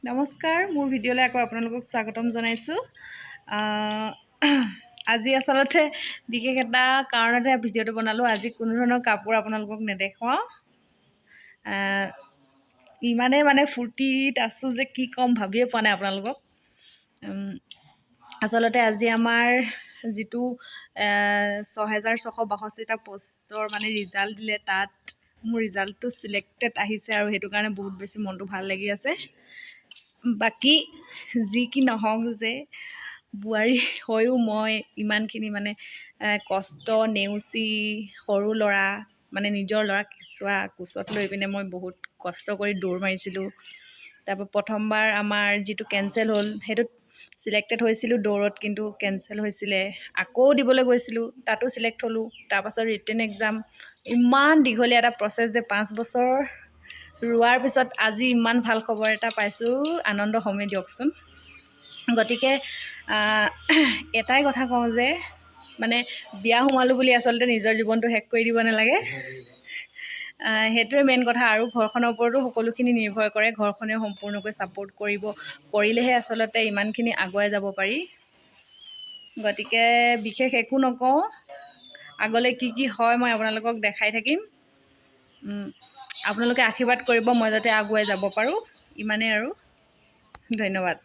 নমস্কাৰ, মোৰ ভিডিঅ'লৈ আকৌ আপোনালোকক স্বাগতম জনাইছোঁ। আজি আচলতে বিশেষ এটা কাৰণতে ভিডিঅ'টো বনালোঁ। আজি কোনো ধৰণৰ কাপোৰ আপোনালোকক নেদেখুৱাওঁ। ইমানেই ফূৰ্তিত আছোঁ যে কি ক'ম ভাবিয়ে পোৱা নাই আপোনালোকক। আচলতে আজি আমাৰ যিটো ৬,৬৬২টা পষ্টৰ ৰিজাল্ট দিলে, তাত মোৰ ৰিজাল্টটো চিলেক্টেড আহিছে আৰু সেইটো কাৰণে বহুত বেছি মনটো ভাল লাগি আছে। বাকী যি কি নহওক, যে বোৱাৰী হৈও মই ইমানখিনি কষ্ট নেওচি সৰু ল'ৰা নিজৰ ল'ৰা কেঁচুৱা কোচত লৈ পিনে মই বহুত কষ্ট কৰি দৌৰ মাৰিছিলোঁ। তাৰপৰা প্ৰথমবাৰ আমাৰ যিটো কেঞ্চেল হ'ল, সেইটোত চিলেক্টেড হৈছিলোঁ দৌৰত, কিন্তু কেঞ্চেল হৈছিলে। আকৌ দিবলৈ গৈছিলোঁ, তাতো চিলেক্ট হ'লোঁ। তাৰপাছত ৰিটেন এক্সাম, ইমান দীঘলীয়া এটা প্ৰচেছ যে 5 বছৰ ৰোৱাৰ পিছত আজি ইমান ভাল খবৰ এটা পাইছোঁ। আনন্দ হ'মেই দিয়কচোন। গতিকে এটাই কথা কওঁ যে বিয়া সোমালোঁ বুলি আচলতে নিজৰ জীৱনটো শেষ কৰি দিব নালাগে। সেইটোৱে মেইন কথা। আৰু ঘৰখনৰ ওপৰতো সকলোখিনি নিৰ্ভৰ কৰে। ঘৰখনে সম্পূৰ্ণকৈ ছাপোৰ্ট কৰিলেহে আচলতে ইমানখিনি আগুৱাই যাব পাৰি। গতিকে বিশেষ একো নকওঁ। আগলৈ কি হয় মই আপোনালোকক দেখাই থাকিম। আপোনালোকে আশীৰ্বাদ কৰিব মই যাতে আগুৱাই যাব পাৰোঁ। ইমানেই আৰু, ধন্যবাদ।